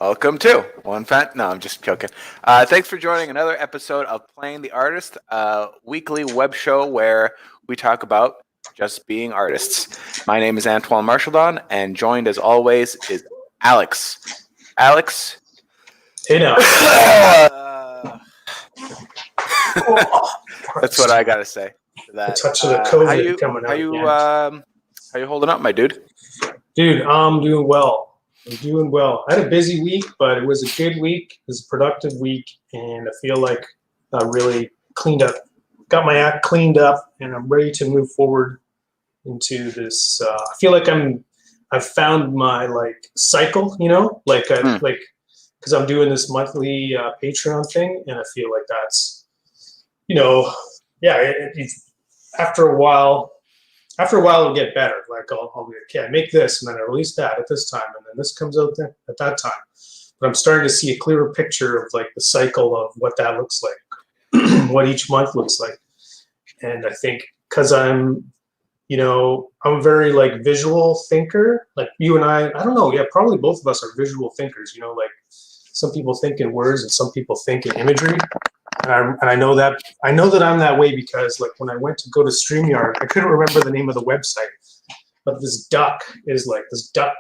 Welcome to One Fan. No, I'm just joking. Thanks for joining another episode of Playing the Artist, a weekly web show where we talk about just being artists. My name is Antoine Marchildon, and joined as always is Alex. Alex. Hey now. That's what I gotta say. A touch of the COVID coming out. How you holding up, my dude? Dude, I'm doing well. I had a busy week, but it was a good week. It was a productive week, and I feel like I really got my act cleaned up, and I'm ready to move forward into this. I feel like I've found my cycle, because I'm doing this monthly Patreon thing, and I feel like that's, after a while it'll get better. Like I'll be okay, I make this and then I release that at this time and then this comes out at that time. But I'm starting to see a clearer picture of like the cycle of what that looks like, what each month looks like. And I think because I'm a very visual thinker, like you and I don't know, yeah, probably both of us are visual thinkers, like some people think in words and some people think in imagery. And I know that I'm that way because when I went to go to StreamYard, I couldn't remember the name of the website, but this duck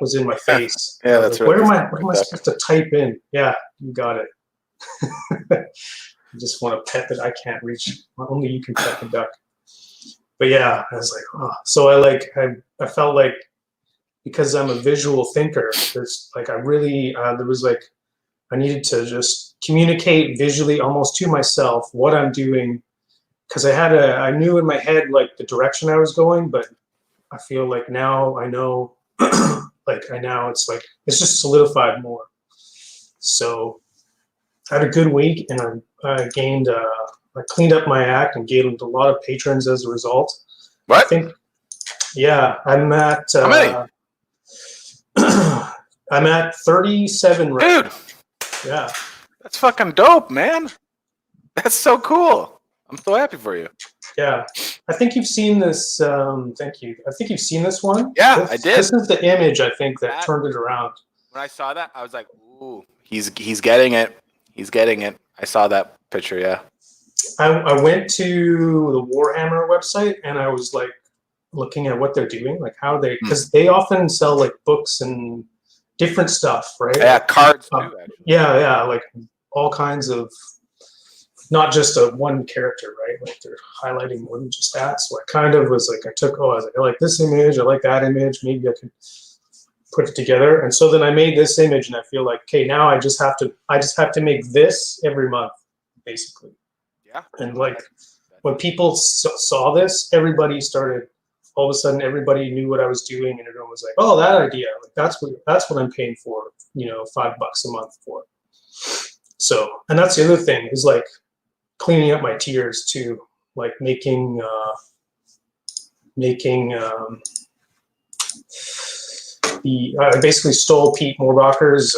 was in my face. Yeah, that's right. What am I supposed to type in? Yeah, you got it. I just want to pet that I can't reach. Only you can pet the duck. But yeah, I was like, oh. So I felt like because I'm a visual thinker, there's I needed to just communicate visually almost to myself what I'm doing, because I knew in my head the direction I was going, but I feel like now I know it's just solidified more. So I had a good week, and I cleaned up my act and gained a lot of patrons as a result. What? I think, yeah, I'm at how many? I'm at 37 right Dude. now. Yeah. That's fucking dope, man. That's so cool. I'm so happy for you. Yeah. I think you've seen this. Thank you. I think you've seen this one. Yeah, I did. This is the image, I think, that turned it around. When I saw that, I was like, ooh, he's getting it. He's getting it. I saw that picture, yeah. I went to the Warhammer website, and I was looking at what they're doing, because they often sell books and different stuff, right? Yeah, cards too, actually. Yeah, all kinds of, not just a one character, right? They're highlighting more than just that. So I kind of was I like this image, I like that image, maybe I could put it together. And so then I made this image, and I feel like, okay, now I just have to make this every month, basically. Yeah. And when people saw this, everybody started. All of a sudden, everybody knew what I was doing, and everyone was like, "Oh, that idea! That's what I'm paying for. $5 a month for." So, and that's the other thing is cleaning up my tiers too, making I basically stole Pete Morbach's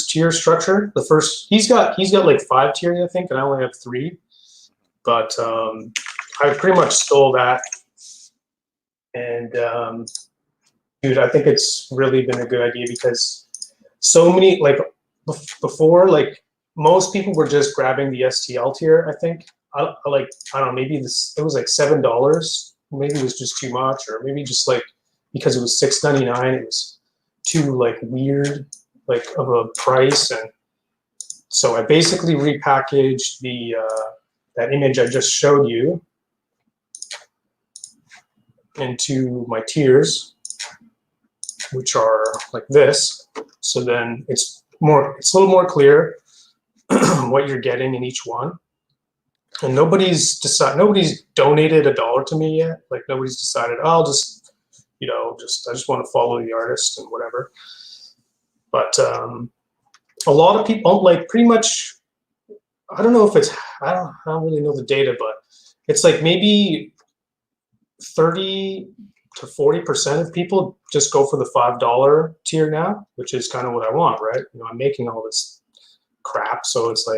tier structure. The first he's got 5 tiers, I think, and I only have 3, but I pretty much stole that, and dude, I think it's really been a good idea because so many before most people were just grabbing the STL tier. I think I don't know, maybe it was $7, maybe it was just too much, or maybe just because it was $6.99, it was too weird of a price, and so I basically repackaged that image I just showed you into my tiers, which are like this. So then it's a little more clear what you're getting in each one. And nobody's donated $1 to me yet. Nobody's decided, oh, I'll just, I just want to follow the artist and whatever. But a lot of people pretty much, I don't know if I don't really know the data, but it's maybe 30 to 40% of people just go for the $5 tier now, which is kind of what I want, right? I'm making all this crap, so it's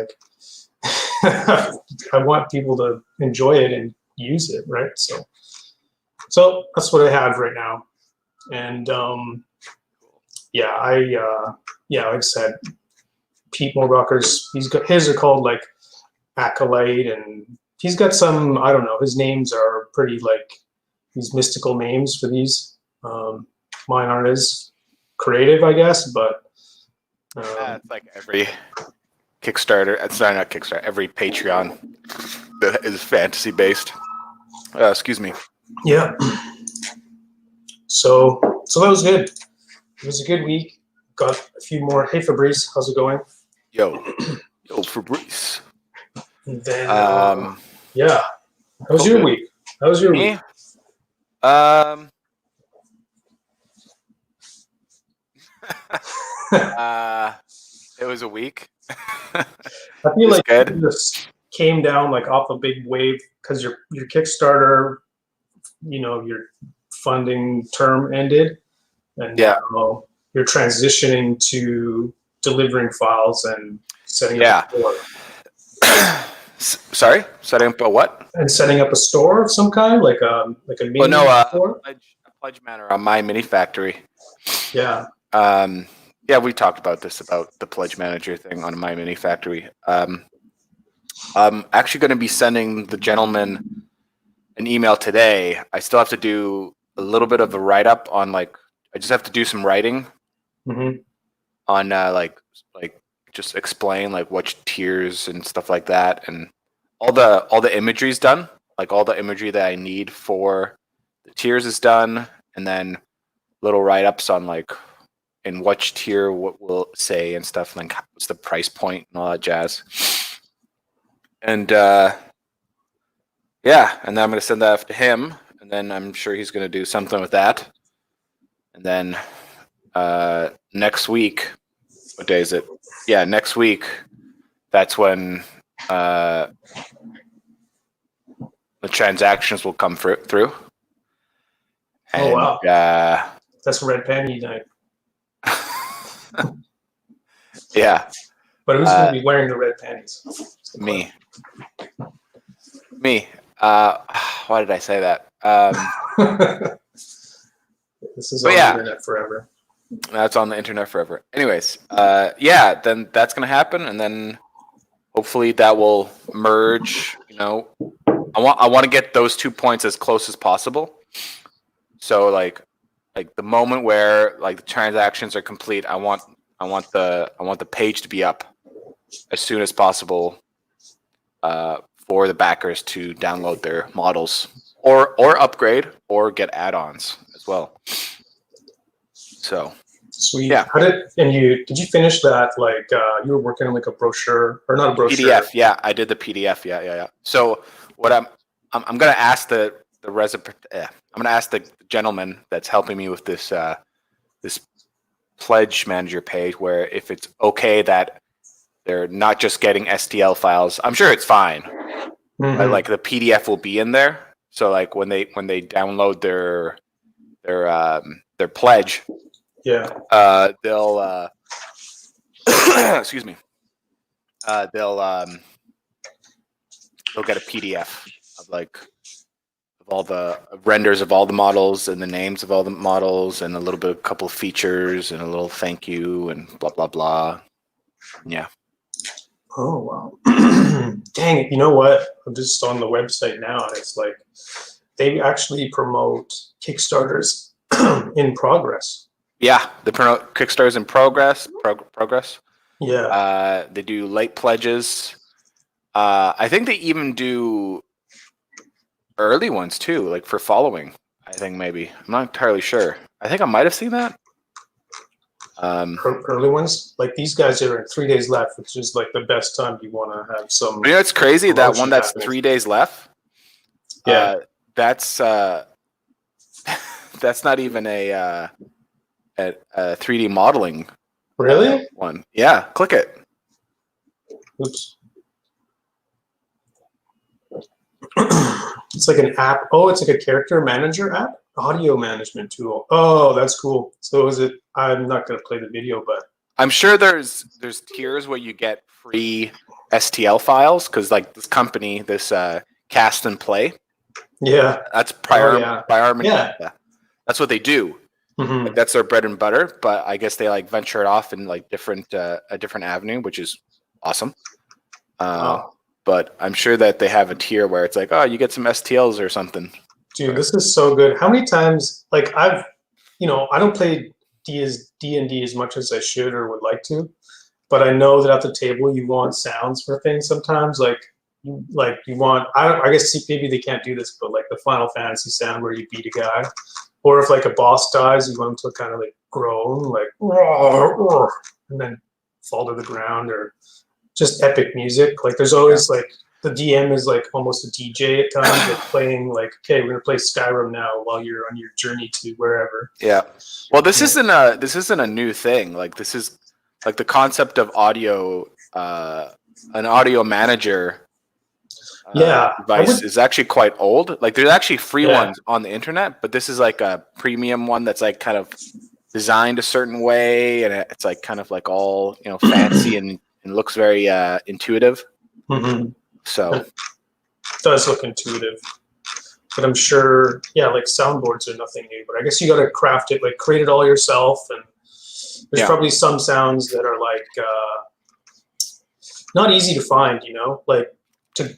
I want people to enjoy it and use it, right? So that's what I have right now, and like I said, Pete Morbach's, his are called like Acolyte, and he's got some, I don't know, his names are pretty like these mystical names for these. Mine aren't as creative, I guess, but it's like every Kickstarter. It's not Kickstarter. Every Patreon that is fantasy based. Excuse me. yeah. So that was good. It was a good week. Got a few more. Hey Fabrice, how's it going? Yo, Fabrice. And then yeah. How was your week? How was your Me? week? It was a week. I feel like good. you just came down like off a big wave because your Kickstarter, your funding term ended, and now you're transitioning to delivering files and setting up a store. Sorry, setting up a what? And setting up a store of some kind, like a mini store. Pledge Manor on My Mini Factory. Yeah. Yeah, we talked about this, about the Pledge Manager thing on My Mini Factory. I'm actually going to be sending the gentleman an email today. I still have to do a little bit of a write-up on, like, I just have to do some writing on, like just explain, like, which tiers and stuff like that. And all the imagery is done. Like, all the imagery that I need for the tiers is done. And then little write-ups on, like, in which tier what will say and stuff, like what's the price point and all that jazz. And and then I'm going to send that off to him, and then I'm sure he's going to do something with that. And then next week, what day is it? Yeah, next week, that's when the transactions will come through. And, wow. That's Red Panty night. Yeah. But who's going to be wearing the red panties? Me. Why did I say that? This is on the internet forever. That's on the internet forever. Anyways, then that's going to happen, and then hopefully that will merge. I want to get those 2 points as close as possible. So like the moment where like the transactions are complete, I want the page to be up as soon as possible for the backers to download their models or upgrade or get add-ons as well. So sweet. Yeah. Did you finish that? Like you were working on like a brochure, or not a brochure? PDF. Yeah, I did the PDF. Yeah. So what I'm gonna ask I'm gonna ask the gentleman that's helping me with this this Pledge Manager page, where if it's okay that they're not just getting STL files. I'm sure it's fine, but like the PDF will be in there. So like when they download their pledge, they'll excuse me, they'll get a PDF of all the renders of all the models and the names of all the models and a couple of features and a little thank you and blah blah blah. Yeah. Oh wow. Dang it. You know what? I'm just on the website now, and it's like they actually promote Kickstarters in progress. Yeah, they promote Kickstarters in progress. Yeah. They do late pledges. I think they even do early ones too, like for following. I think maybe. I'm not entirely sure. I think I might have seen that. Early ones, like these guys are in 3 days left, which is like the best time you want to have some. You know, it's crazy that one that's happening. 3 days left. Yeah, that's not even a 3D modeling. Really? One. Yeah, click it. Oops. It's like an app. Oh, it's like a character manager app, audio management tool. Oh, that's cool. So is it? I'm not gonna play the video, but I'm sure there's tiers where you get free STL files because like this company, this Cast and Play. Yeah, that's yeah. Yeah, that's what they do. Mhm. Like that's their bread and butter. But I guess they like venture it off in like a different avenue, which is awesome. Wow. But I'm sure that they have a tier where it's like, oh, you get some STLs or something. Dude, this is so good. How many times, like I don't play D&D as much as I should or would like to, but I know that at the table you want sounds for things sometimes. You want, I guess maybe they can't do this, but like the Final Fantasy sound where you beat a guy, or if like a boss dies, you want him to kind of like groan, like roar, roar, and then fall to the ground, or just epic music. Like there's always like the DM is like almost a DJ at times, like playing like, okay, we're gonna play Skyrim now while you're on your journey to wherever. Yeah. Well, this isn't a new thing. Like this is like the concept of audio, an audio manager device is actually quite old. Like there's actually free ones on the internet, but this is like a premium one that's like kind of designed a certain way, and it's like kind of like all fancy and looks very intuitive. Mm-hmm. So it does look intuitive, but I'm sure like soundboards are nothing new. But I guess you got to craft it, like create it all yourself, and there's probably some sounds that are like not easy to find. Like to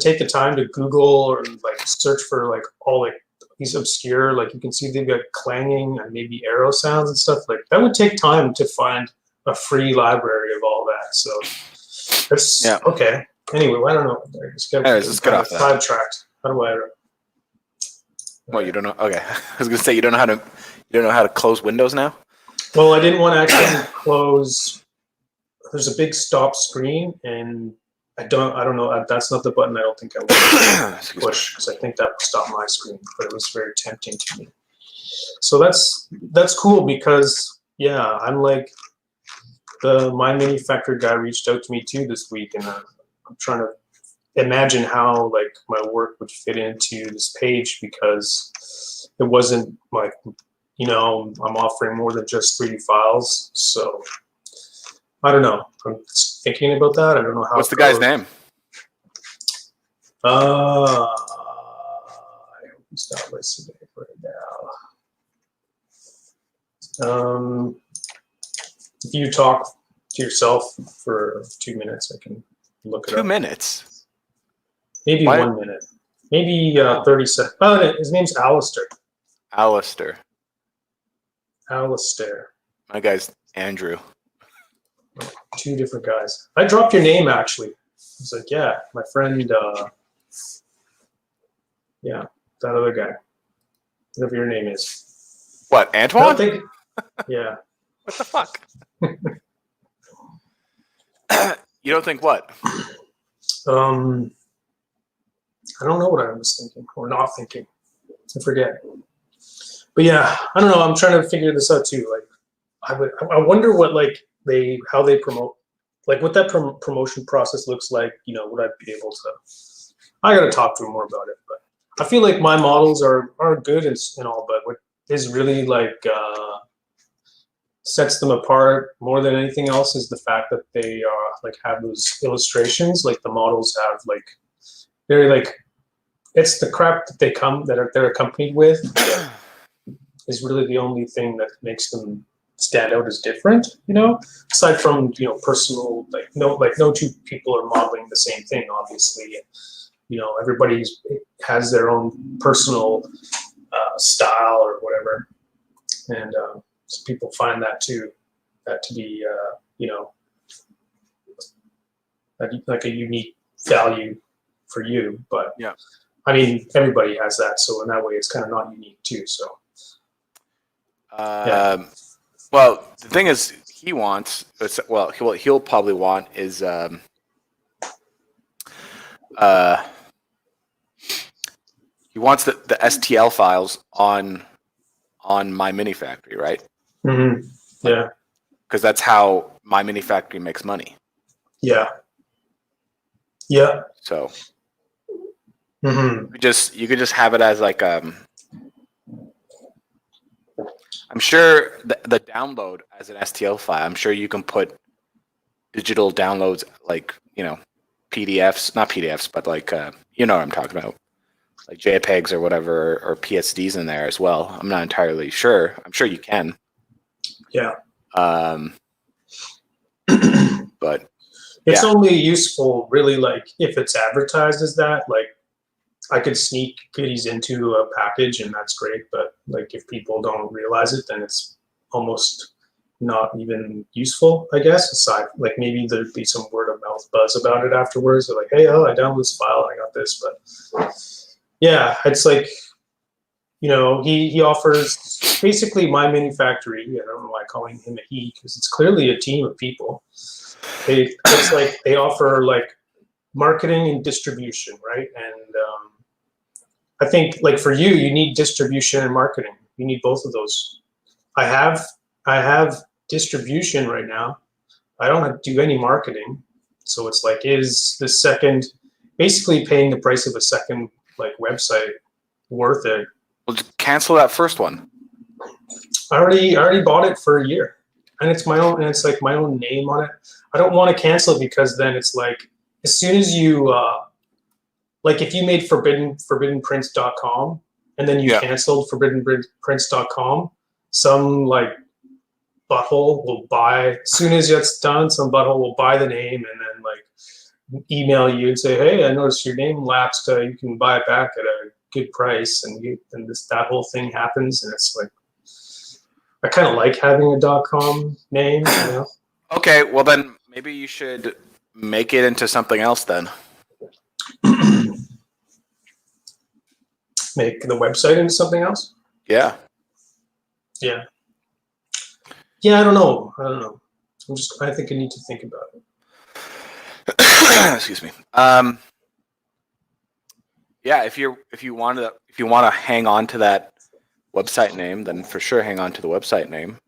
take the time to Google or like search for like all like these obscure, like you can see they've got clanging and maybe arrow sounds and stuff. Like that would take time to find a free library of all that. So that's okay. Anyway, I don't know. Let's get off that. Sidetracked. How do I? Well, you don't know. Okay, I was gonna say you don't know how to close Windows now. Well, I didn't want to actually close. There's a big stop screen, and I don't know. That's not the button I don't think I want to push, because I think that would stop my screen. But it was very tempting to me. So that's cool, because I'm like the My Mini Factory guy reached out to me too this week, and I'm trying to imagine how like my work would fit into this page, because it wasn't like I'm offering more than just 3D files. So I don't know. I'm thinking about that. I don't know how. What's the guy's name? I hope he's not listening right now. If you talk to yourself for 2 minutes, I can look it up. 2 minutes? Maybe 1 minute. Maybe 30 seconds. Oh, his name's Alistair. Alistair. My guy's Andrew. Two different guys. I dropped your name, actually. I was like, yeah, my friend, that other guy. Whatever your name is. What, Antoine? Yeah. What the fuck? You don't think what? I don't know what I was thinking or not thinking. I forget. But yeah, I don't know. I'm trying to figure this out too. Like, I wonder what how they promote, like what that promotion process looks like. Would I be able to? I got to talk to him more about it. But I feel like my models are good and all, but what is really sets them apart more than anything else is the fact that they have those illustrations. Like the models have very it's the crap that they're accompanied with is really the only thing that makes them stand out as different. Aside from personal, no two people are modeling the same thing, obviously. Everybody has their own personal style or whatever, and so people find that to be like a unique value for you. But I mean, everybody has that, so in that way, it's kind of not unique too. So well, the thing is, he'll probably want is he wants the STL files on My Mini Factory, right? Mm-hmm. Yeah. Because that's how My Mini Factory makes money. Yeah. Yeah. So mm-hmm. you could just have it as like I'm sure the download as an STL file. I'm sure you can put digital downloads like PDFs, not PDFs, but like you know what I'm talking about. like JPEGs or whatever, or PSDs in there as well. I'm not entirely sure. I'm sure you can. Yeah. But it's yeah. only useful really like if it's advertised as that. Like I could sneak goodies into a package and that's great, but like if people don't realize it, then it's almost not even useful, I guess. Aside, like maybe there'd be some word of mouth buzz about it afterwards. They're like, hey, I downloaded this file, I got this. But yeah, it's like, you know, he offers basically My Mini Factory. I don't know why I'm calling him a he, because it's clearly a team of people. It's like they offer like marketing and distribution, right? And I think like for you, you need distribution and marketing. You need both of those. I have distribution right now. I don't do any marketing, so it's like, is the second, basically paying the price of a second like website worth it? Well, just cancel that first one. I already bought it for a year, and it's my own, and it's like my own name on it. I don't want to cancel it because then it's like, as soon as you like if you made forbiddenprints.com and then you canceled forbiddenprints.com, some like butthole will buy, as soon as it's done, some butthole will buy the name and then like email you and say, hey, I noticed your name lapsed, you can buy it back at a good price, and that whole thing happens, and it's like, I kind of like having a .com name, you know? Okay, well then maybe you should make it into something else then. Make the website into something else? Yeah. Yeah. Yeah, I don't know. I think I need to think about it. Excuse me. Yeah, if you want to hang on to that website name, then for sure hang on to the website name.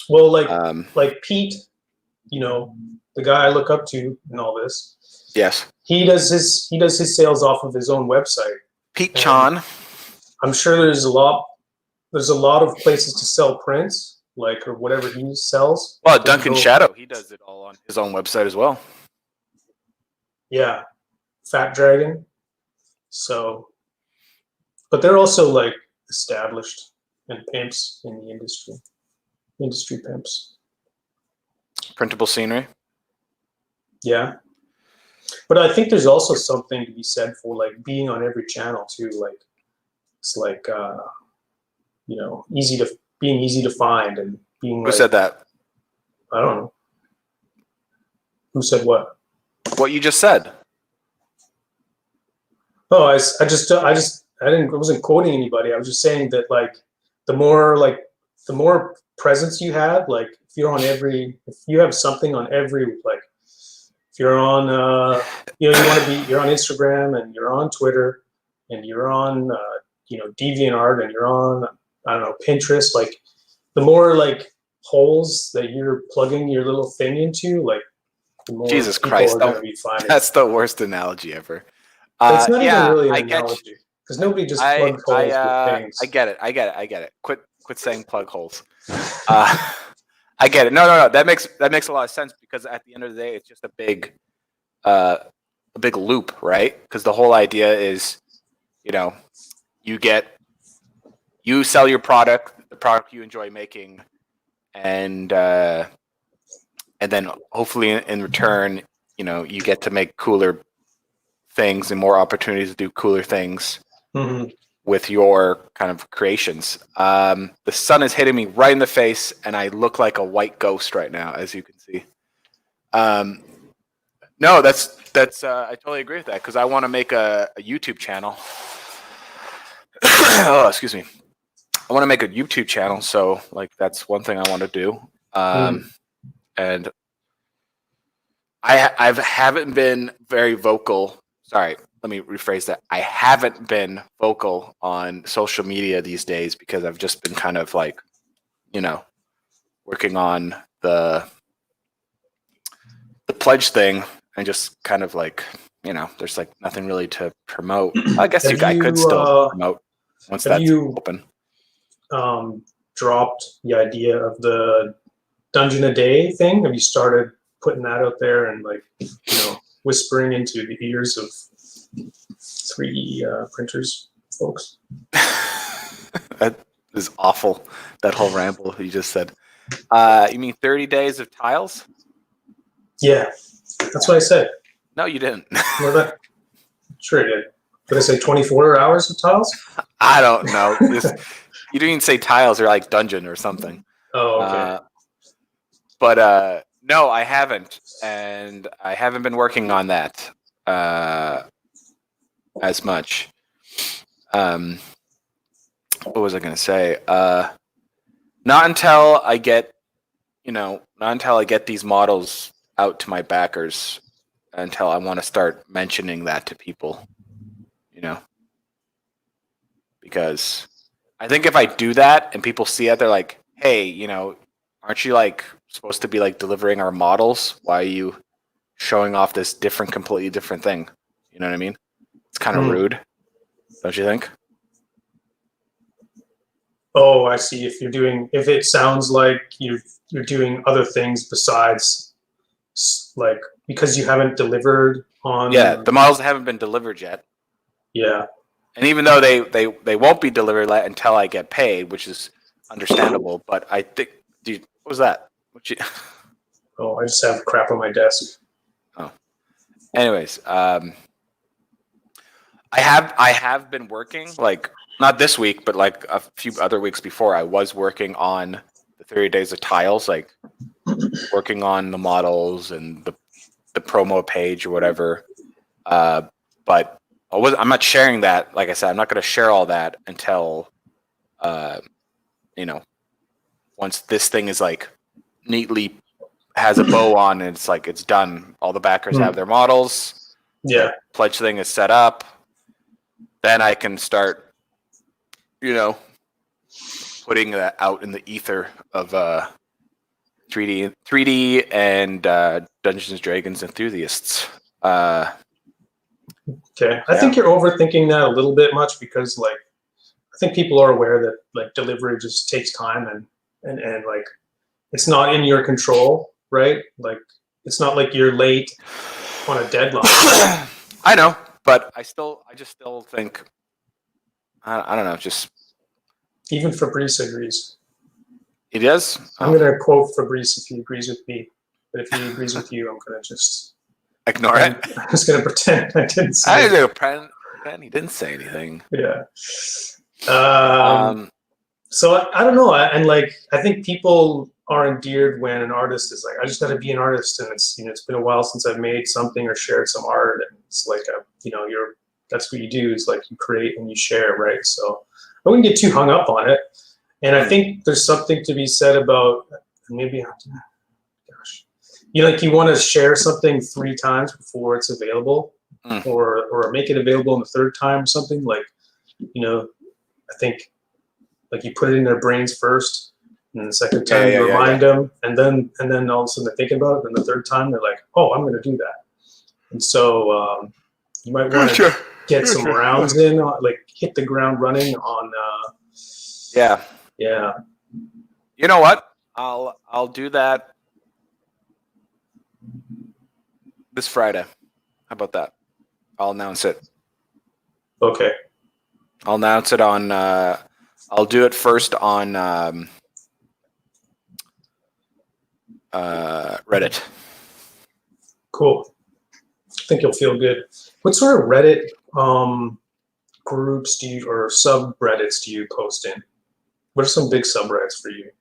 Well, like Pete, you know, the guy I look up to in all this. Yes. He does his sales off of his own website. Pete Chan. I'm sure there's a lot of places to sell prints, like, or whatever he sells. Well, Duncan Shadow, he does it all on his own website as well. Yeah. Fat Dragon. So, but they're also like established and pimps in the industry pimps. Printable Scenery. Yeah. But I think there's also something to be said for like being on every channel too. Like it's like you know, being easy to find and being. Who said that? I don't know. Who said what? What you just said. Oh, I wasn't quoting anybody. I was just saying that like the more presence you have, like if you have something on every, like if you're on you know, you're on Instagram and you're on Twitter and you're on you know, DeviantArt and you're on, I don't know, Pinterest, like the more like holes that you're plugging your little thing into, like the more Jesus people Christ, are going to be finding. That's the worst analogy ever. It's not even really an analogy, because nobody just plugs holes with things. I get it. Quit saying plug holes. I get it. No. That makes a lot of sense, because at the end of the day, it's just a big loop, right? Because the whole idea is, you know, you sell your product, the product you enjoy making, and then hopefully in return, you know, you get to make cooler things and more opportunities to do cooler things with your kind of creations. The sun is hitting me right in the face, and I look like a white ghost right now, as you can see. No, that's I totally agree with that, because I want to make a YouTube channel. Oh, excuse me. I want to make a YouTube channel, so like that's one thing I want to do. And I haven't been very vocal. Sorry, let me rephrase that. I haven't been vocal on social media these days, because I've just been kind of like, you know, working on the pledge thing, and just kind of like, you know, there's like nothing really to promote. I guess I could still promote once that's open. Dropped the idea of the dungeon a day thing? Have you started putting that out there and like, you know, whispering into the ears of 3D printers, folks. That is awful. That whole ramble you just said. You mean 30 days of tiles? Yeah, that's what I said. No, you didn't. What that? Sure, I did. Did I say 24 hours of tiles? I don't know. You didn't even say tiles or like dungeon or something. Oh, okay. But no, I haven't, and I haven't been working on that as much. What was I going to say? Not until I get, not until I get these models out to my backers, until I want to start mentioning that to people, because I think if I do that and people see it, they're like, hey, aren't you like supposed to be like delivering our models? Why are you showing off this completely different thing? You know what I mean? It's kind of rude, don't you think? Oh, I see. If it sounds like you're doing other things besides, like, because you haven't delivered on. Yeah, the models haven't been delivered yet. Yeah. And even though they won't be delivered until I get paid, which is understandable, but I think, dude, what was that? Oh, I just have crap on my desk. Oh. Anyways, I have been working, like, not this week, but like a few other weeks before. I was working on the 30 days of tiles, like working on the models and the promo page or whatever. But I'm not sharing that. Like I said, I'm not going to share all that until, once this thing is like neatly has a bow on and it's like it's done. All the backers have their models. Yeah. The pledge thing is set up. Then I can start, putting that out in the ether of 3D and Dungeons and Dragons enthusiasts. Okay, I think you're overthinking that a little bit much, because like I think people are aware that like delivery just takes time, and like it's not in your control, right? Like it's not like you're late on a deadline. I know, but I just still think I don't know, just even Fabrice agrees. He does? I'm gonna quote Fabrice if he agrees with me, but if he agrees with you, I'm gonna just ignore it. I'm just gonna pretend I didn't say I it. didn't pretend he didn't say anything. Yeah. So I don't know, and like I think people are endeared when an artist is like, I just got to be an artist, and it's it's been a while since I've made something or shared some art, and it's like that's what you do, is like you create and you share, right? So I wouldn't get too hung up on it, and I think there's something to be said about maybe, gosh, you want to share something 3 times before it's available, or make it available on the 3rd time or something, like I think. Like you put it in their brains first, and the 2nd time you remind them, and then all of a sudden they're thinking about it, and the 3rd time they're like, "Oh, I'm going to do that." And so you might want to get some rounds in, like hit the ground running on. Yeah. You know what? I'll do that this Friday. How about that? I'll announce it. Okay. I'll announce it on. I'll do it first on Reddit. Cool. I think you'll feel good. What sort of Reddit groups or subreddits do you post in? What are some big subreddits for you?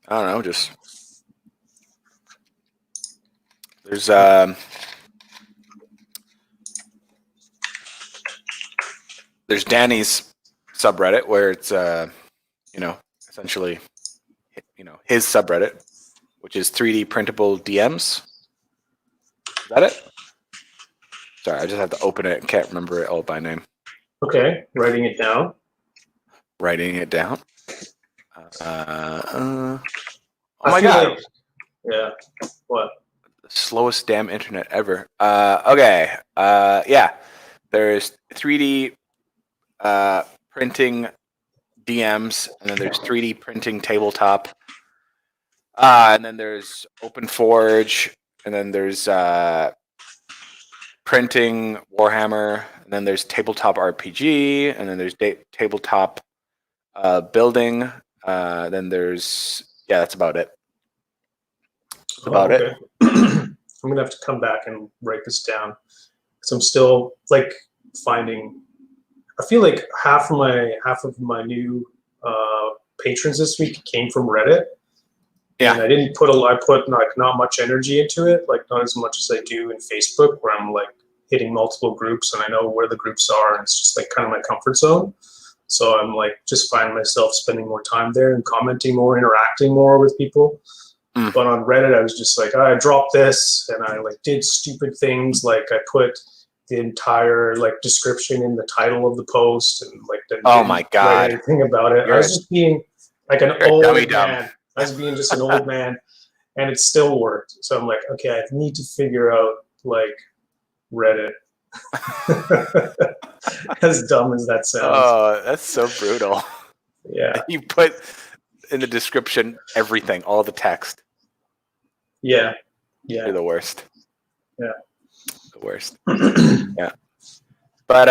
I don't know. Just there's Danny's subreddit, where it's essentially his subreddit, which is 3D printable DMs. Is that it? Sorry, I just have to open it and can't remember it all by name. Okay, writing it down. Oh my god! Yeah. What? The slowest damn internet ever. Okay. Yeah. There's 3D printing DMs, and then there's 3D printing tabletop, and then there's OpenForge, and then there's printing, Warhammer, and then there's tabletop RPG, and then there's tabletop building. Then there's that's about it. That's about it. I'm gonna have to come back and write this down because I'm still like finding. I feel like half of my new patrons this week came from Reddit. Yeah, and I put like not much energy into it, like not as much as I do in Facebook, where I'm like hitting multiple groups and I know where the groups are, and it's just like kind of my comfort zone. So I'm like just finding myself spending more time there and commenting more, interacting more with people. But on Reddit, I was just like, I dropped this, and I like did stupid things, like I put the entire like description in the title of the post, and like didn't my God, write anything about it. I was just being like an old man. I was being just an old man, and it still worked. So I'm like, okay, I need to figure out like Reddit. As dumb as that sounds. Oh, that's so brutal. Yeah. You put in the description everything, all the text. Yeah. You're the worst. Yeah. The worst. Yeah. But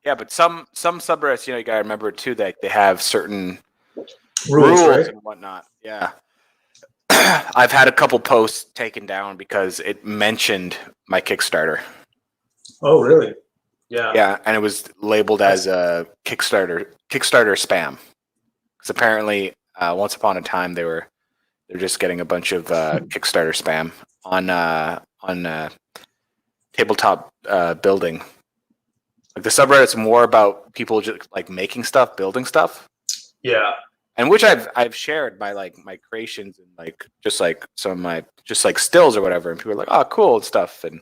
but some subreddits, you gotta remember too that they have certain rules right? And whatnot. Yeah. I've had a couple posts taken down because it mentioned my Kickstarter. Oh, really? Yeah. Yeah, and it was labeled as a Kickstarter spam. Because apparently, once upon a time, they're just getting a bunch of Kickstarter spam on tabletop building. Like the subreddit's more about people just like making stuff, building stuff. Yeah. And which I've shared my creations and like just like some of my just like stills or whatever, and people are like, oh, cool and stuff. And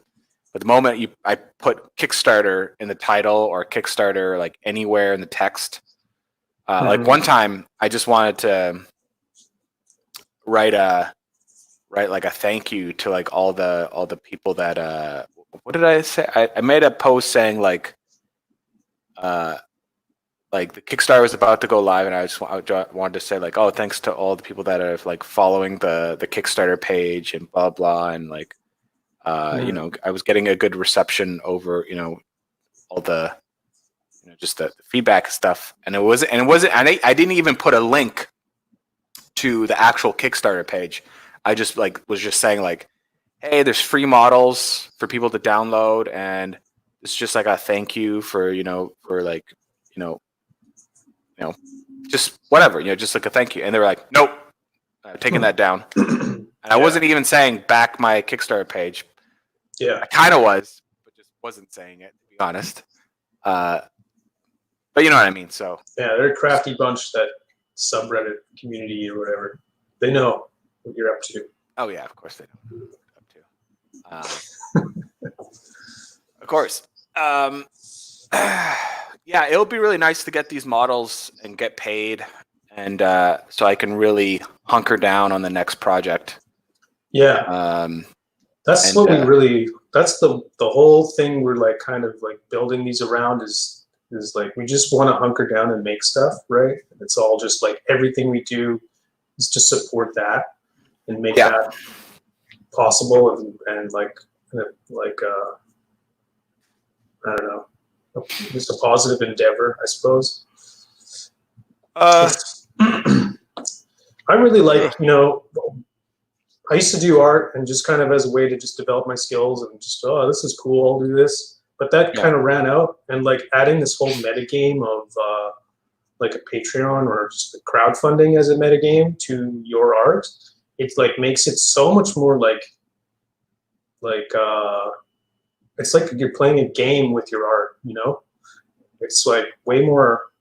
but the moment I put Kickstarter in the title or Kickstarter like anywhere in the text, like one time I just wanted to write like a thank you to like all the people that what did I say? I made a post saying like the Kickstarter was about to go live, and I wanted to say like, oh, thanks to all the people that are like following the Kickstarter page and blah blah, and like I was getting a good reception over all the just the feedback stuff, and it wasn't I didn't even put a link to the actual Kickstarter page. I just like was just saying like, hey, there's free models for people to download, and it's just like a thank you for just whatever, just like a thank you. And they were like, nope, taking that down. And I wasn't even saying back my Kickstarter page. Yeah. I kind of was, but just wasn't saying it, to be honest. But you know what I mean? So yeah, they're a crafty bunch, that subreddit community or whatever. They know what you're up to. Oh, yeah, of course they know what you're up to. Of course. Yeah, it'll be really nice to get these models and get paid, and so I can really hunker down on the next project. Yeah, that's what we really. That's the whole thing. We're like kind of like building these around is like we just want to hunker down and make stuff, right? And it's all just like everything we do is to support that and make that possible, and like I don't know. Just a positive endeavor, I suppose. I really like, I used to do art and just kind of as a way to just develop my skills and just, this is cool, I'll do this. But that kind of ran out, and like adding this whole metagame of like a Patreon or just the crowdfunding as a metagame to your art, it like makes it so much more like it's like you're playing a game with your art, It's like way more,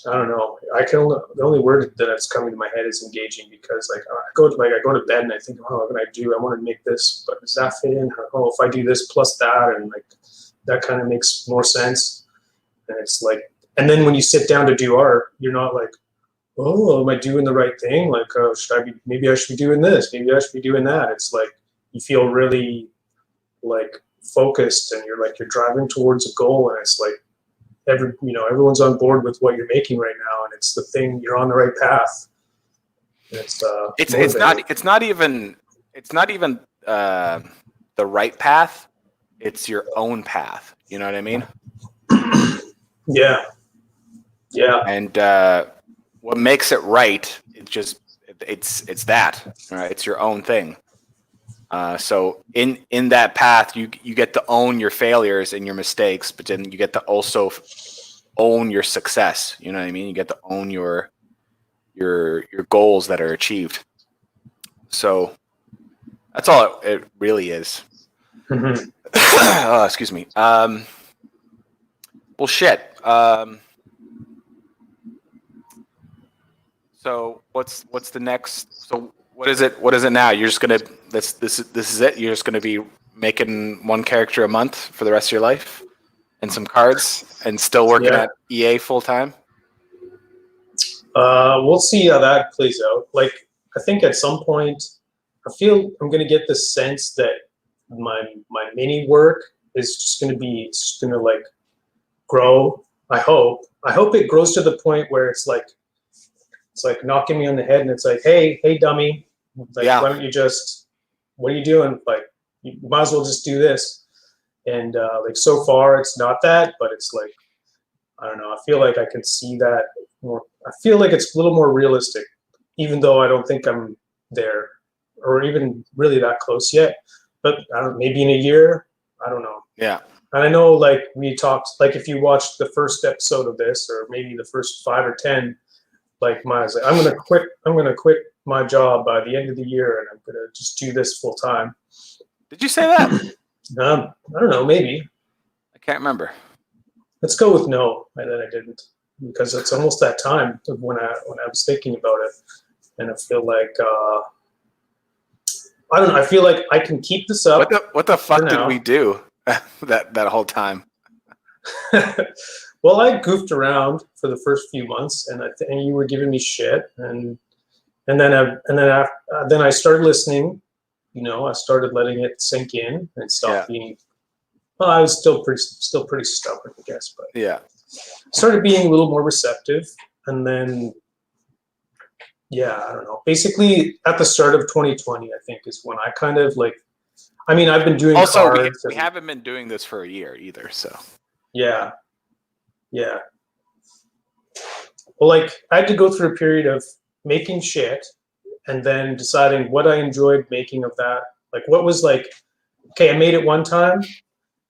I don't know. The only word that's coming to my head is engaging, because like I go to bed and I think, what can I do? I want to make this, but does that fit in? Oh, if I do this plus that, and like that kind of makes more sense. And it's like, and then when you sit down to do art, you're not like, oh, am I doing the right thing? Like, maybe I should be doing this. Maybe I should be doing that. It's like, you feel really like focused, and you're driving towards a goal, and it's like everyone's on board with what you're making right now, and it's the thing, you're on the right path. And it's not even the right path. It's your own path. You know what I mean? Yeah. Yeah. And what makes it right? It's that. Right? It's your own thing. So in that path, you get to own your failures and your mistakes, but then you get to also own your success. You know what I mean? You get to own your goals that are achieved. So that's all it really is. Mm-hmm. Oh, excuse me. Well, shit. So what's the next? So what is it? What is it now? You're just gonna this is it. You're just gonna be making one character a month for the rest of your life, and some cards, and still working Yeah. at EA full time. We'll see how that plays out. Like, I think at some point, I feel I'm gonna get the sense that my mini work is just gonna like grow. I hope. I hope it grows to the point where it's like knocking me on the head, and it's like, hey, dummy, like, Yeah. why don't you just, what are you doing? Like, you might as well just do this. And like, so far, it's not that, but it's like, I don't know. I feel like I can see that more. I feel like it's a little more realistic, even though I don't think I'm there or even really that close yet. But I don't. Maybe in a year, I don't know. Yeah. And I know, like, we talked, like, if you watched the first episode of this, or maybe the first 5 or 10, like, I'm gonna quit my job by the end of the year, and I'm gonna just do this full time. Did you say that? I don't know. Maybe. I can't remember. Let's go with no, and then I didn't, because it's almost that time of when I was thinking about it, and I feel like I don't know. I feel like I can keep this up. What the fuck did now. we do that whole time? Well, I goofed around for the first few months, and you were giving me shit, and then I started listening. You know, I started letting it sink in and stop being. Well, I was still pretty stubborn, I guess, but yeah, started being a little more receptive, and then I don't know. Basically, at the start of 2020, I think is when I kind of like. I mean, I've been doing also cards. We haven't been doing this for a year either, so yeah. Well, like, I had to go through a period of making shit and then deciding what I enjoyed making of that. Like, what was like, okay, I made it one time,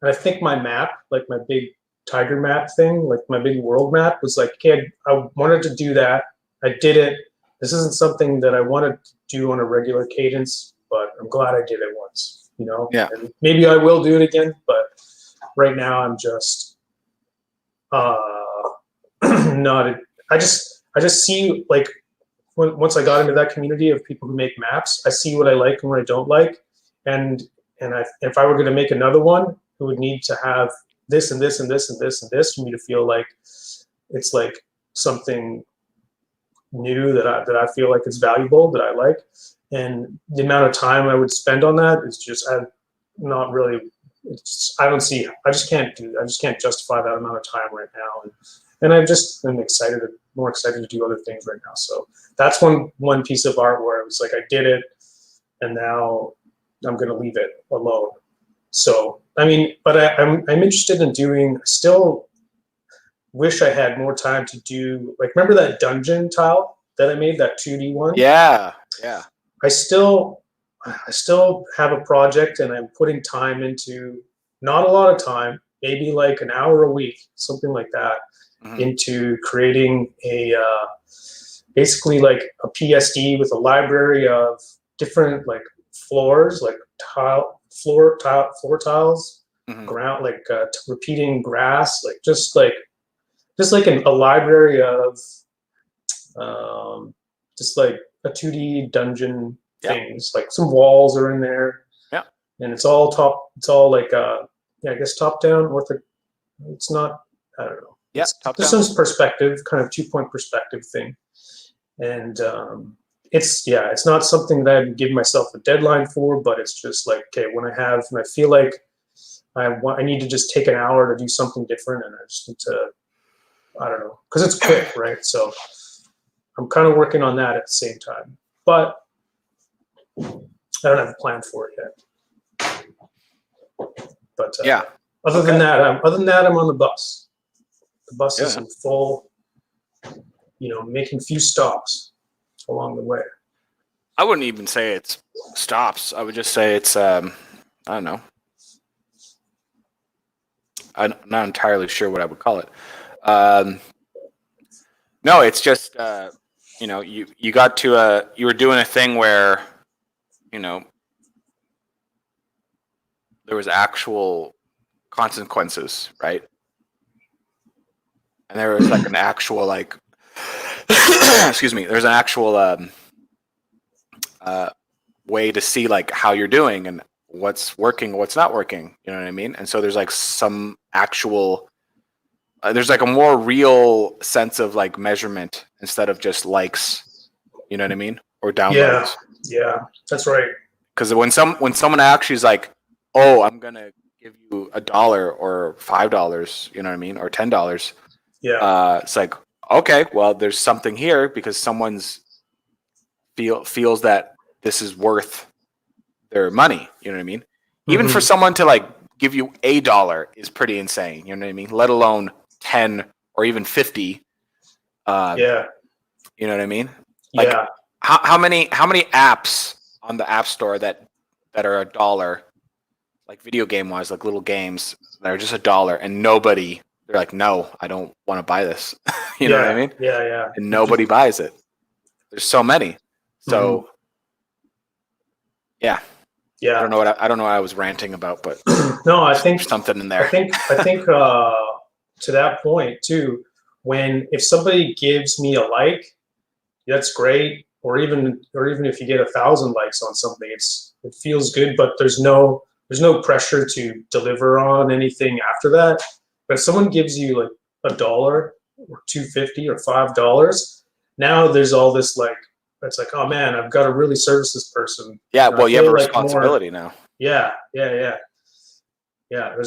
and I think my map, like my big tiger map thing, like my big world map, was like, okay, I wanted to do that. I did it. This isn't something that I wanted to do on a regular cadence, but I'm glad I did it once, you know? Yeah. And maybe I will do it again, but right now I'm just not. I just see, like, once I got into that community of people who make maps, I see what I like and what I don't like, and if I were going to make another one, it would need to have this and this and this and this and this for me to feel like it's like something new that I feel like is valuable, that I like, and the amount of time I would spend on that is just not really. I don't see. I just can't justify that amount of time right now, and I just am more excited to do other things right now. So that's one piece of art where I was like, I did it, and now I'm going to leave it alone. So I mean, but I'm interested in doing. Still, wish I had more time to do. Like, remember that dungeon tile that I made, that 2D one? yeah. I still have a project, and I'm putting time into, not a lot of time, maybe like an hour a week, something like that, into creating basically like a PSD with a library of different, like, floors, like floor tiles, ground, like repeating grass, like just like a library of just like a 2D dungeon things. Like, some walls are in there. Yeah. And it's all like I guess top down. It's not, I don't know. Yeah. There's some perspective, kind of 2-point perspective thing. And it's not something that I give myself a deadline for, but it's just like, okay, when I feel like I need to just take an hour to do something different, and I just need to, I don't know, because it's quick, right? So I'm kind of working on that at the same time, but I don't have a plan for it yet. But yeah. other than that, I'm on the bus. The bus is in full, making few stops along the way. I wouldn't even say it's stops. I would just say it's I don't know. I'm not entirely sure what I would call it. No, it's just you got to you were doing a thing where there was actual consequences, right? And there was like an actual like excuse me, there's an actual way to see like how you're doing and what's working, what's not working. You know what I mean? And so there's like some actual there's like a more real sense of like measurement instead of just likes. You know what I mean? Or downloads. Yeah, that's right. Because when someone actually is like, oh, I'm gonna give you $1 or $5, you know what I mean, or $10. Yeah. It's like, okay, well, there's something here because someone's feels that this is worth their money. You know what I mean? Even for someone to like give you $1 is pretty insane. You know what I mean? Let alone 10 or even 50. Yeah. You know what I mean? Like, yeah. How many apps on the App Store that are $1, like video game wise, like little games that are just $1, and they're like, no, I don't want to buy this. You know what I mean? Yeah. And nobody buys it. There's so many. So yeah. I don't know what I was ranting about, but no, I think there's something in there. I think to that point too, if somebody gives me a like, that's great. Or even if you get 1,000 likes on something, it feels good, but there's no pressure to deliver on anything after that. But if someone gives you like $1 or $2.50 or $5, now there's all this like, it's like, oh man, I've got to really service this person. Yeah, and well, you have a responsibility now. Yeah. There's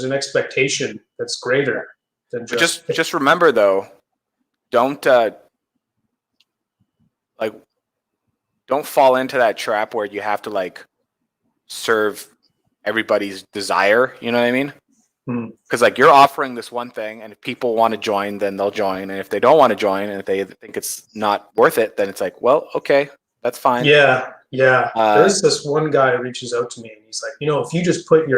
an expectation that's greater than just remember though, don't don't fall into that trap where you have to like serve everybody's desire. You know what I mean? Because like you're offering this one thing, and if people want to join, then they'll join, and if they don't want to join, and if they think it's not worth it, then it's like, well, okay, that's fine. Yeah. There's this one guy who reaches out to me, and he's like, if you just put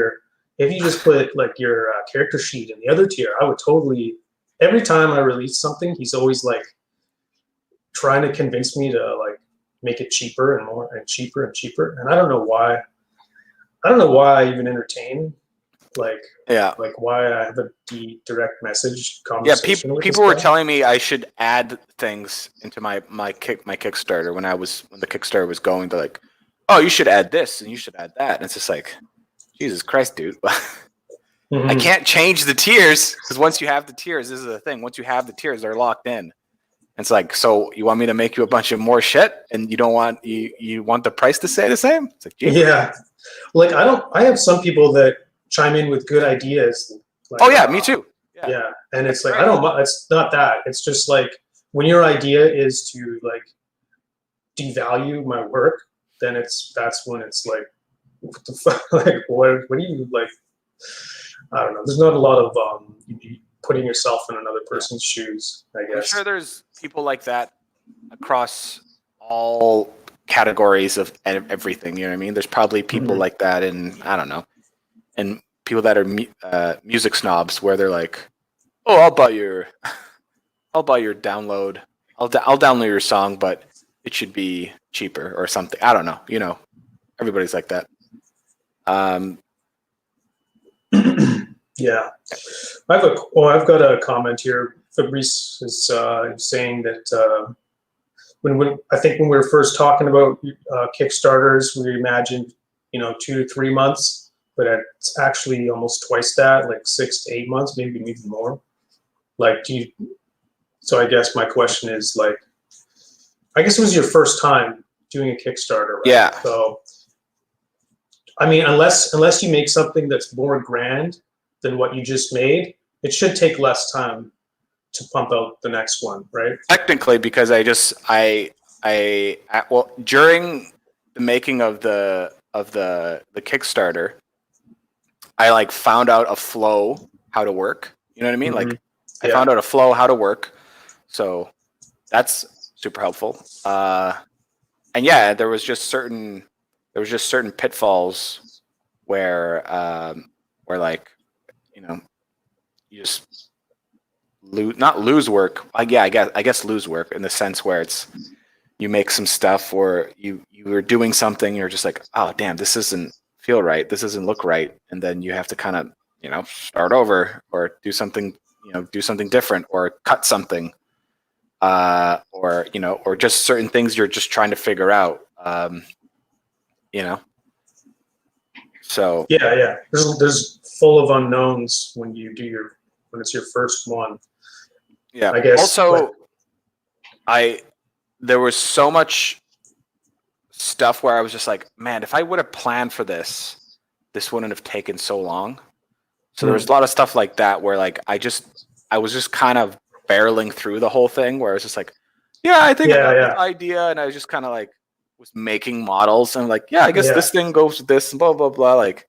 like your character sheet in the other tier, I would totally. Every time I release something, he's always like trying to convince me to like make it cheaper and more and cheaper and cheaper, and I don't know why I even entertain like why I have a direct message conversation. Yeah, people were telling me I should add things into my Kickstarter when the Kickstarter was going. They're like, oh, you should add this and you should add that, and it's just like, Jesus Christ, dude. I can't change the tiers because once you have the tiers, this is the thing. Once you have the tiers, they're locked in. It's like, so you want me to make you a bunch of more shit, and you don't want you want the price to stay the same? It's like, geez. Yeah, like I have some people that chime in with good ideas. Like, oh yeah, me too. Yeah, and it's like, it's not that. It's just like when your idea is to like devalue my work, then that's when it's like, what the fuck? Like, what do you like? I don't know. There's not a lot of putting yourself in another person's shoes, I guess. I'm sure there's people like that across all categories of everything. You know what I mean? There's probably people like that in, I don't know, and people that are music snobs where they're like, oh, I'll buy your download. I'll download your song, but it should be cheaper or something. I don't know. Everybody's like that. Yeah, I've got a comment here. Fabrice is saying that when I think when we were first talking about Kickstarters, we imagined 2 to 3 months, but it's actually almost twice that, like 6 to 8 months, maybe even more. Like, so I guess my question is like, I guess it was your first time doing a Kickstarter, right? Yeah. So, I mean, unless you make something that's more grand than what you just made, it should take less time to pump out the next one, right? Technically, because well, during the making of the Kickstarter, I like found out a flow how to work. You know what I mean? Like I Yeah. found out a flow how to work. So that's super helpful. And yeah, there was just certain pitfalls where like, you know, you just not lose work. Yeah, I guess lose work in the sense where it's you make some stuff or you were doing something, you're just like, oh damn, this doesn't feel right, this doesn't look right, and then you have to kind of, you know, start over or do something, you know, do something different or cut something, or you know, or just certain things you're just trying to figure out, you know. So yeah. There's full of unknowns when it's your first one. yeah. I guess Also, there was so much stuff where I was just like, man, if I would have planned for this wouldn't have taken so long. So there was a lot of stuff like that where like I was just kind of barreling through the whole thing where I was just like, yeah, I think I got this idea, and I was just kind of like was making models and like, yeah, I guess this thing goes with this and blah blah blah. Like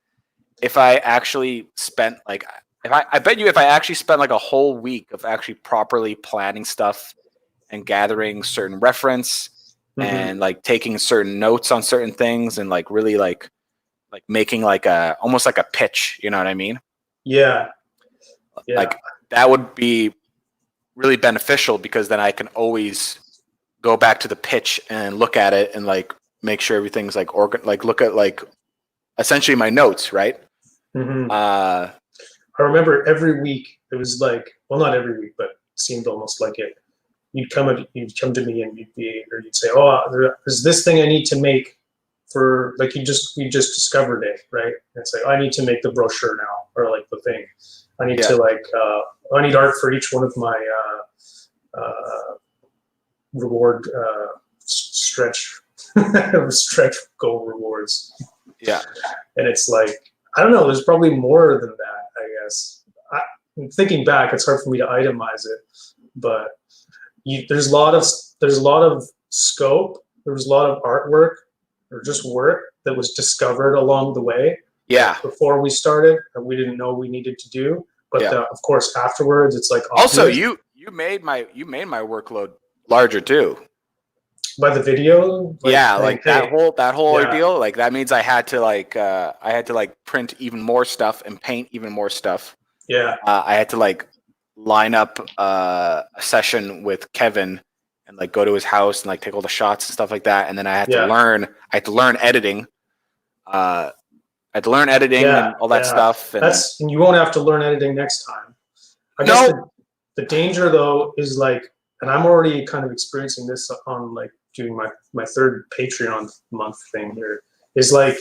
if I actually spent like I bet you if I actually spent like a whole week of actually properly planning stuff and gathering certain reference and like taking certain notes on certain things and like really like making like almost like a pitch, you know what I mean? Yeah. Like that would be really beneficial because then I can always go back to the pitch and look at it and like make sure everything's like like look at like essentially my notes, right? I remember every week it was like, well, not every week, but it seemed almost like it. You'd come to me and you'd say, oh, there's this thing I need to make for, like, you just discovered it, right? And say, oh, I need to make the brochure now, or like the thing. I need to like, I need art for each one of my reward stretch goal rewards. Yeah. And it's like, I don't know, there's probably more than that, I guess. Thinking back, it's hard for me to itemize it, but there's a lot of scope. There was a lot of artwork or just work that was discovered along the way. Yeah. Before we started, that we didn't know we needed to do. But of course, afterwards, it's like obvious. Also, you made my workload larger too. By the video, like that whole ordeal. Like that means I had to print even more stuff and paint even more stuff. Yeah. I had to like line up a session with Kevin and like go to his house and like take all the shots and stuff like that. And then I had to learn editing. I had to learn editing and all that stuff. And you won't have to learn editing next time. I guess the danger though is like, and I'm already kind of experiencing this on like doing my third Patreon month thing here, is like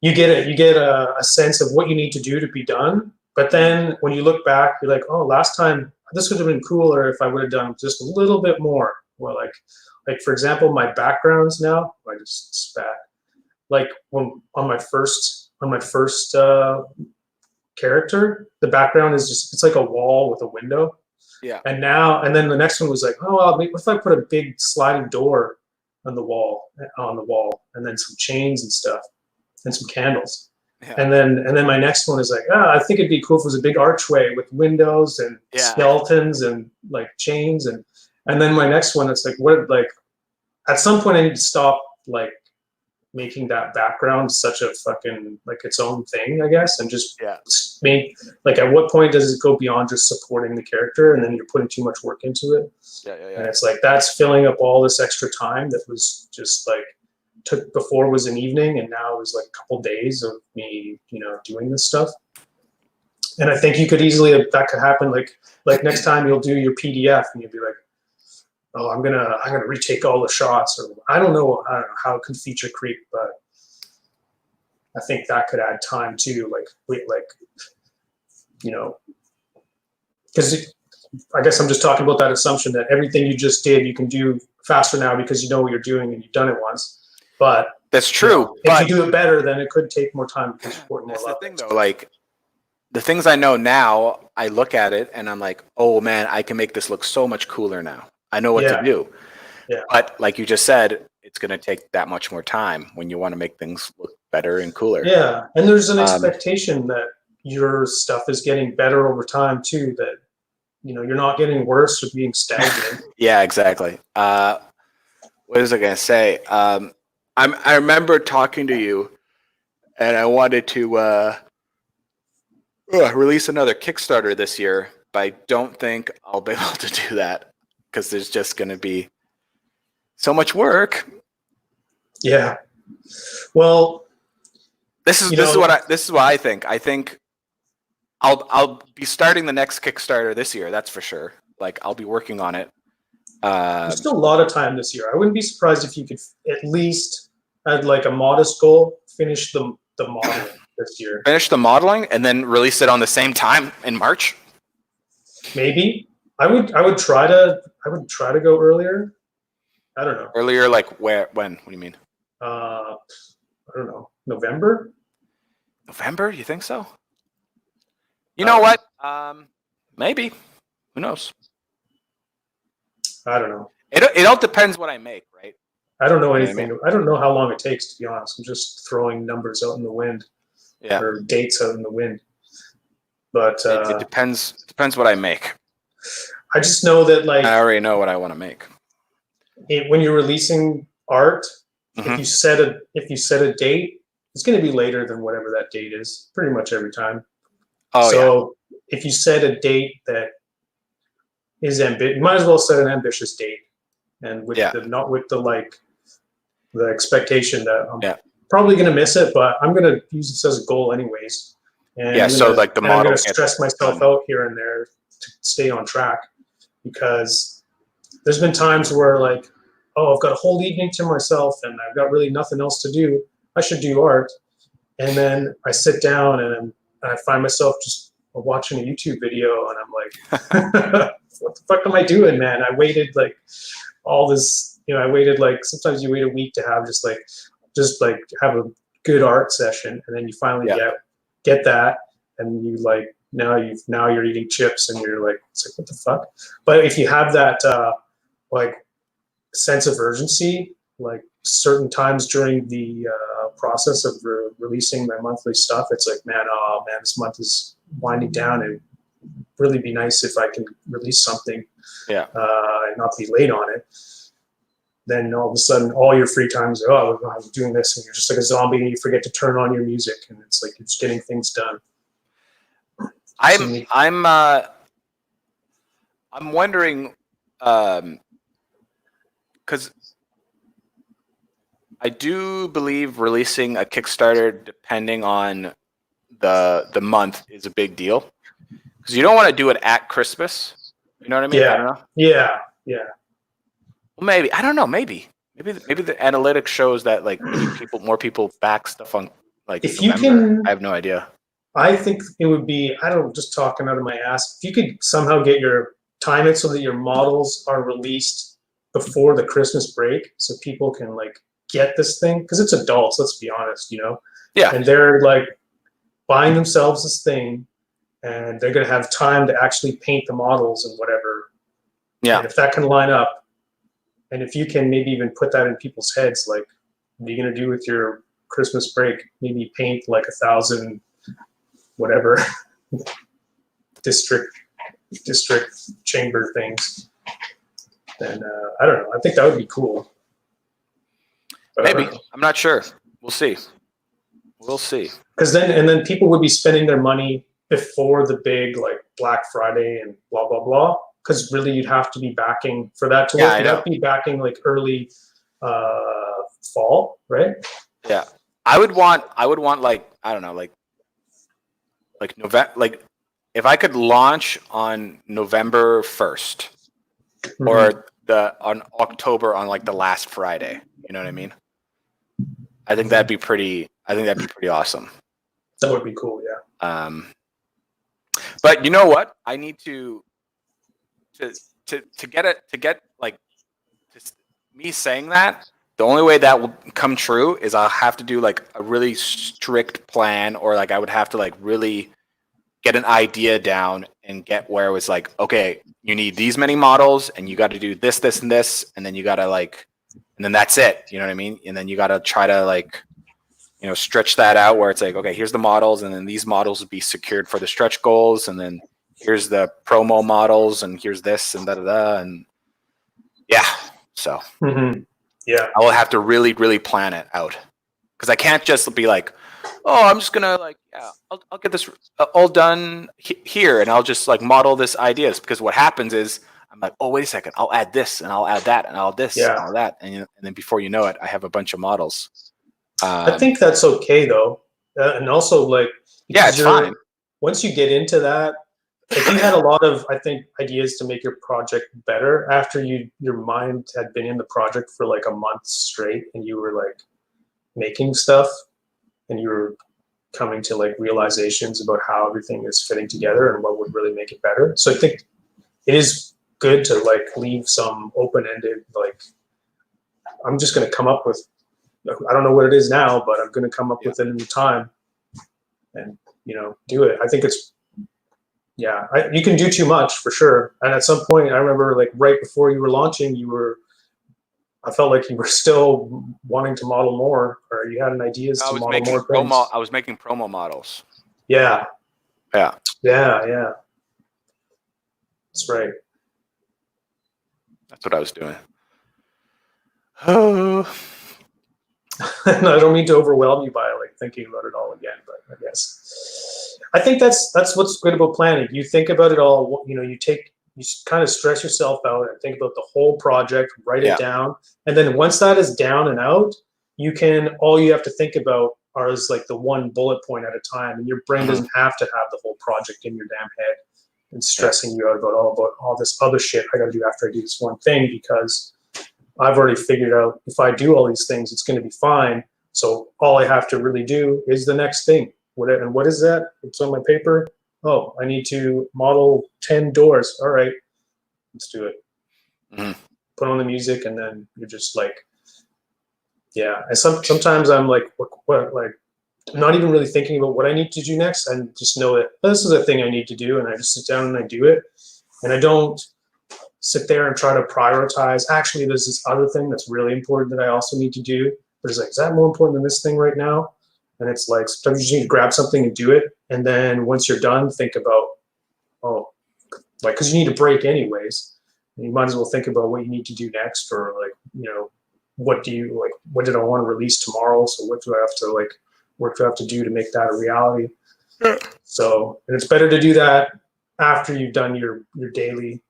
you get a sense of what you need to do to be done. But then when you look back, you're like, oh, last time this would have been cooler if I would have done just a little bit more. Well, like for example, my backgrounds now, I just spat. Like when on my first character, the background is just, it's like a wall with a window. Yeah. And then the next one was like, oh, what if I put a big sliding door on the wall, and then some chains and stuff, and some candles. Yeah. And then my next one is like, I think it'd be cool if it was a big archway with windows and skeletons and like chains, and then my next one, it's like, what, like at some point I need to stop like making that background such a fucking like its own thing, I guess, and just make, like, at what point does it go beyond just supporting the character and then you're putting too much work into it? And it's like that's filling up all this extra time that was just like before was an evening, and now it was like a couple days of me, doing this stuff. And I think you could easily, that could happen like next time you'll do your PDF and you'll be like, oh, I'm gonna retake all the shots, or I don't know how it could feature creep, but I think that could add time too. Because I guess I'm just talking about that assumption that everything you just did you can do faster now because you know what you're doing and you've done it once. But that's true. If you do it better, then it could take more time because you're more. That's the thing, though. Like the things I know now, I look at it and I'm like, oh man, I can make this look so much cooler now. I know what to do. Yeah. But like you just said, it's going to take that much more time when you want to make things look better and cooler. Yeah, and there's an expectation that your stuff is getting better over time too. That you're not getting worse or being stagnant. Yeah, exactly. What was I gonna say? I remember talking to you, and I wanted to release another Kickstarter this year, but I don't think I'll be able to do that because there's just going to be so much work. Yeah. Well, this is what I think. I think I'll be starting the next Kickstarter this year. That's for sure. Like I'll be working on it. There's still a lot of time this year. I wouldn't be surprised if you could at least, at like a modest goal, finish the modeling this year. Finish the modeling and then release it on the same time in March. Maybe I would try to go earlier. I don't know. Earlier, like where? When? What do you mean? I don't know. November. November? You think so? You know what? Maybe. Who knows? I don't know. It all depends what I make, right? I don't know anything. I don't know how long it takes, to be honest. I'm just throwing numbers out in the wind, or dates out in the wind. But it depends. It depends what I make. I just know that, like, I already know what I want to make. When you're releasing art, if you set a date, it's going to be later than whatever that date is. Pretty much every time. So if you set a date that is ambitious, you might as well set an ambitious date, and with the expectation that I'm probably going to miss it, but I'm going to use this as a goal anyways. And I'm going to stress myself out here and there to stay on track, because there's been times where, like, I've got a whole evening to myself and I've got really nothing else to do. I should do art. And then I sit down and I find myself just watching a YouTube video, and I'm like, what the fuck am I doing, man? I waited like all this, I waited like, sometimes you wait a week to have just have a good art session, and then you finally get that, and you like, now you're eating chips and you're like, it's like, what the fuck? But if you have that like sense of urgency, like certain times during the process of releasing my monthly stuff, it's like, man, this month is winding down, and really be nice if I can release something and not be late on it. Then all of a sudden, all your free time is like, I'm doing this, and you're just like a zombie, and you forget to turn on your music, and it's like you're just getting things done. I'm wondering, because I do believe releasing a Kickstarter, depending on the month, is a big deal, because you don't want to do it at Christmas. You know what I mean? Yeah. I don't know. Yeah. Well, maybe, I don't know. Maybe the analytics shows that like more people back stuff on like if November. You can. I have no idea. I think it would be, I don't know, just talking out of my ass, if you could somehow get your time it so that your models are released before the Christmas break, so people can like get this thing, because it's adults, let's be honest, and they're like buying themselves this thing, and they're going to have time to actually paint the models and whatever. And if that can line up, and if you can maybe even put that in people's heads, like, what are you going to do with your Christmas break? Maybe paint like 1,000 whatever district chamber things. Then I don't know. I think that would be cool. But maybe. I'm not sure. We'll see. Because then people would be spending their money before the big like Black Friday and blah blah blah. Because really, you'd have to be backing for that to work. You'd have to be backing like early fall, right? Yeah, I would want like, I don't know, like November, like if I could launch on November 1st or on October on like the last Friday. You know what I mean? I think that'd be pretty awesome. That would be cool, yeah. But you know what? I need to get like, just me saying that, the only way that will come true is I'll have to do like a really strict plan, or like I would have to like really get an idea down and get where it was like, okay, you need these many models and you got to do this, this, and this, and then you got to like, and then that's it. You know what I mean? And then you got to try to like, stretch that out where it's like, okay, here's the models, and then these models would be secured for the stretch goals, and then here's the promo models, and here's this, and da-da-da, and yeah. So Yeah. I will have to really, really plan it out, because I can't just be like, oh, I'm just gonna I'll get this all done here, and I'll just like model this ideas. Because what happens is I'm like, oh, wait a second, I'll add this, and I'll add that, and I'll add this, and all that, and then before you know it, I have a bunch of models. I think that's okay though, and also like it's fine. Once you get into that, like you had a lot of, I think, ideas to make your project better after your mind had been in the project for like a month straight, and you were like making stuff, and you were coming to like realizations about how everything is fitting together and what would really make it better. So I think it is good to like leave some open-ended, like, I'm just going to come up with, I don't know what it is now, but I'm going to come up with it in time and, do it. I think it's, you can do too much for sure. And at some point, I remember like right before you were launching, I felt like you were still wanting to model more, or you had ideas to model more things. I was making promo models. Yeah. Yeah. Yeah. That's right. That's what I was doing. Oh. I don't mean to overwhelm you by like thinking about it all again, but I guess I think that's what's good about planning. You think about it all. You kind of stress yourself out and think about the whole project, write it down, and then once that is down and out, all you have to think about is like the one bullet point at a time, and your brain doesn't have to have the whole project in your damn head and stressing you out about all this other shit I got to do after I do this one thing, because I've already figured out if I do all these things, it's going to be fine. So all I have to really do is the next thing. And what is that? It's on my paper. Oh, I need to model 10 doors. All right, let's do it. Put on the music, and then you're just like, And sometimes I'm like, what, like, not even really thinking about what I need to do next. I just know that this is a thing I need to do, and I just sit down and I do it. And I don't sit there and try to prioritize. Actually, there's this other thing that's really important that I also need to do. But it's like, is that more important than this thing right now? And it's like, sometimes you just need to grab something and do it. And then once you're done, think about, because you need a break anyways. And you might as well think about what you need to do next, or like, what did I want to release tomorrow? So what do I have to do to make that a reality? So, and it's better to do that after you've done your daily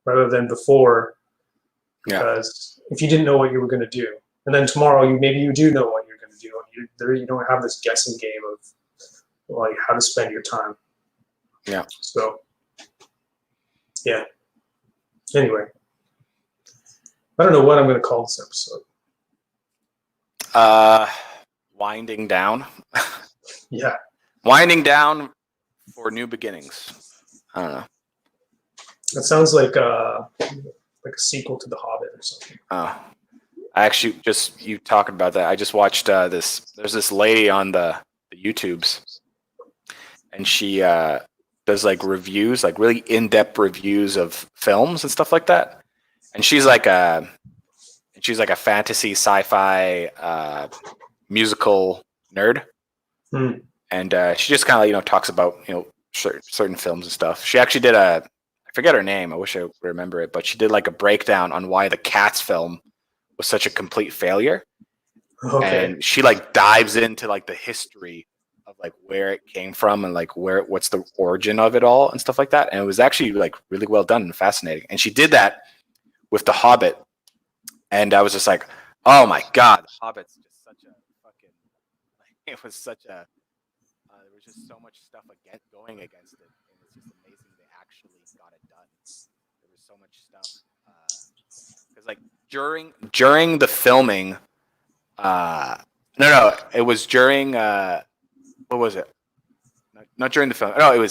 rather than before, because if you didn't know what you were going to do, and then tomorrow maybe you do know what you're going to do, and you don't have this guessing game of like how to spend your time. Yeah. So, yeah. Anyway, I don't know what I'm going to call this episode. Winding down. Yeah. Winding down for new beginnings. I don't know. That sounds like a sequel to The Hobbit or something. Oh, I actually you talking about that. I just watched this. There's this lady on the YouTubes, and she does like reviews, like really in-depth reviews of films and stuff like that. And she's like a fantasy sci-fi musical nerd. And she just kind of talks about certain films and stuff. She actually did I forget her name. I wish I remember it, but she did like a breakdown on why the Cats film was such a complete failure. Okay. And she like dives into like the history of like where it came from and like what's the origin of it all and stuff like that. And it was actually like really well done and fascinating. And she did that with The Hobbit. And I was just like, oh my God, The Hobbit's just such a fucking, it was such a, there was just so much stuff going against it. And it's just amazing they actually got it done. There was so much stuff. Because like during the filming, no, it was during, what was it? Not during the film. No, I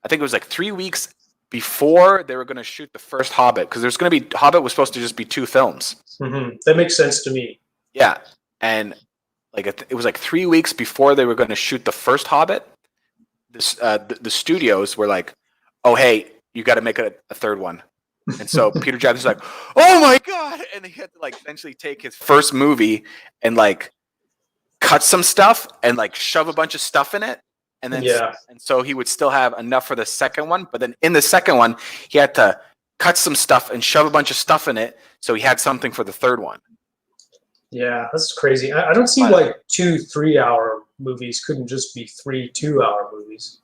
think it was like 3 weeks before they were going to shoot the first Hobbit, because there's going to be, Hobbit was supposed to just be 2 films. Mm-hmm. That makes sense to me. Yeah. And like it was like 3 weeks before they were going to shoot the first Hobbit. The studios were like, oh, hey, you got to make a third one. And so Peter Jackson's like, oh my God. And he had to like essentially take his first movie and like cut some stuff and like shove a bunch of stuff in it. And then, and so he would still have enough for the second one. But then in the second one, he had to cut some stuff and shove a bunch of stuff in it. So he had something for the third one. Yeah, that's crazy. I don't see like 2 3-hour movies couldn't just be 3 2-hour movies.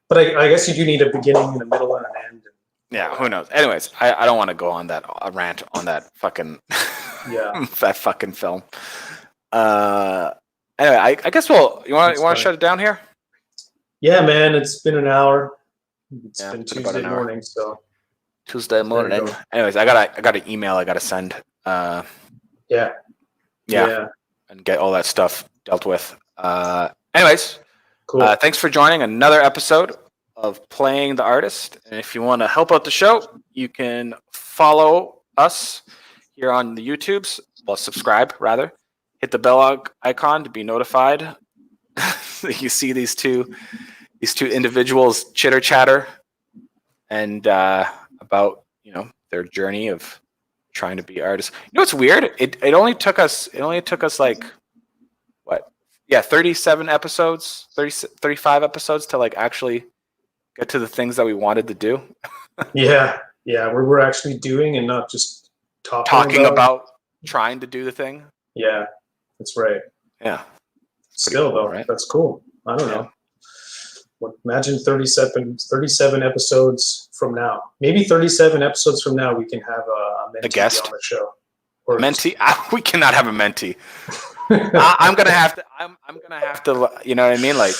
But I guess you do need a beginning and a middle and an end. Yeah, who knows? Anyways, I don't want to go on that rant on that fucking that fucking film. Anyway, I guess you want to shut it down here? Yeah, man, it's been an hour. It's been Tuesday morning, so Tuesday morning. Anyways, I got an email I got to send. Yeah, and get all that stuff dealt with. Anyways, cool. Thanks for joining another episode of Playing the Artist. And if you want to help out the show, you can follow us here on the YouTubes. Well, subscribe rather. Hit the bell icon to be notified. You see these two individuals chitter chatter and about their journey of trying to be artists. You know what's weird? It only took us like what? Yeah, 37 episodes, 35 episodes to like actually get to the things that we wanted to do. Yeah, we're actually doing and not just talking about trying to do the thing. Yeah, that's right. Yeah. Still cool, though, right? That's cool. I don't know. Imagine 37 episodes from now. Maybe 37 episodes from now, we can have a guest on the show. Or a mentee? We cannot have a mentee. I'm gonna have to. I'm gonna have to. You know what I mean? Like,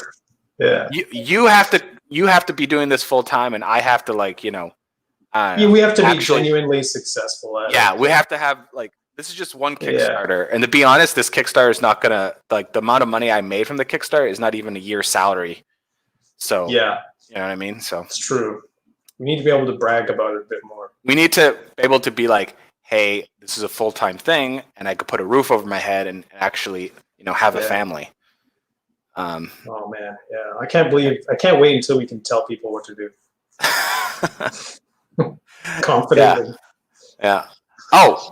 yeah. You have to be doing this full time, and I have to like we have to be genuinely successful at it. We have to have like. This is just one Kickstarter, and to be honest, this Kickstarter is not gonna like the amount of money I made from the Kickstarter is not even a year's salary. So you know what I mean. So it's true. We need to be able to brag about it a bit more. We need to be able to be like, hey, this is a full-time thing, and I could put a roof over my head and actually, have a family. Oh man, yeah. I can't wait until we can tell people what to do. Confidently. Yeah.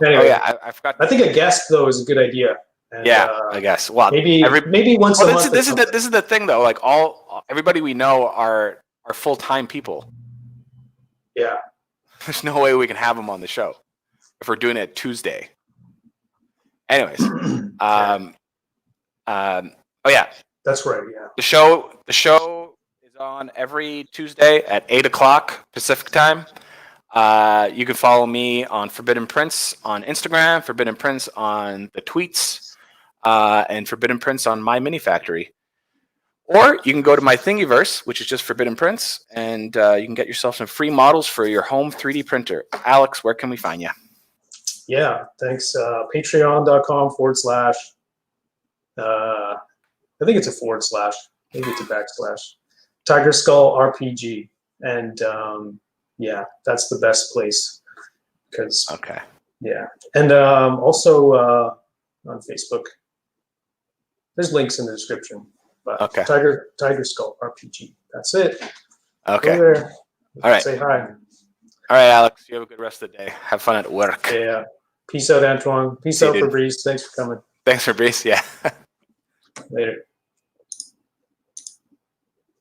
Anyway, I forgot. I think a guest though is a good idea. And, I guess. Well, maybe once a month. This is the thing though. Like everybody we know are full-time people. Yeah. There's no way we can have them on the show if we're doing it Tuesday. Anyways, that's right. Yeah. The show is on every Tuesday at 8:00 Pacific time. You can follow me on Forbidden Prince on Instagram, Forbidden Prince on the tweets, and Forbidden Prince on My Mini Factory. Or you can go to my Thingiverse, which is just Forbidden Prince, and you can get yourself some free models for your home 3D printer. Alex, where can we find you? Yeah, thanks. Patreon.com/ I think it's a / maybe it's a / Tiger Skull RPG. And that's the best place. Because and also on Facebook. There's links in the description. But Tiger Skull RPG. That's it. Okay. Go there. All right. Say hi. All right, Alex. You have a good rest of the day. Have fun at work. Yeah. Peace out, Antoine. Peace out, Fabrice. Thanks for coming. Thanks, Fabrice. Yeah. Later.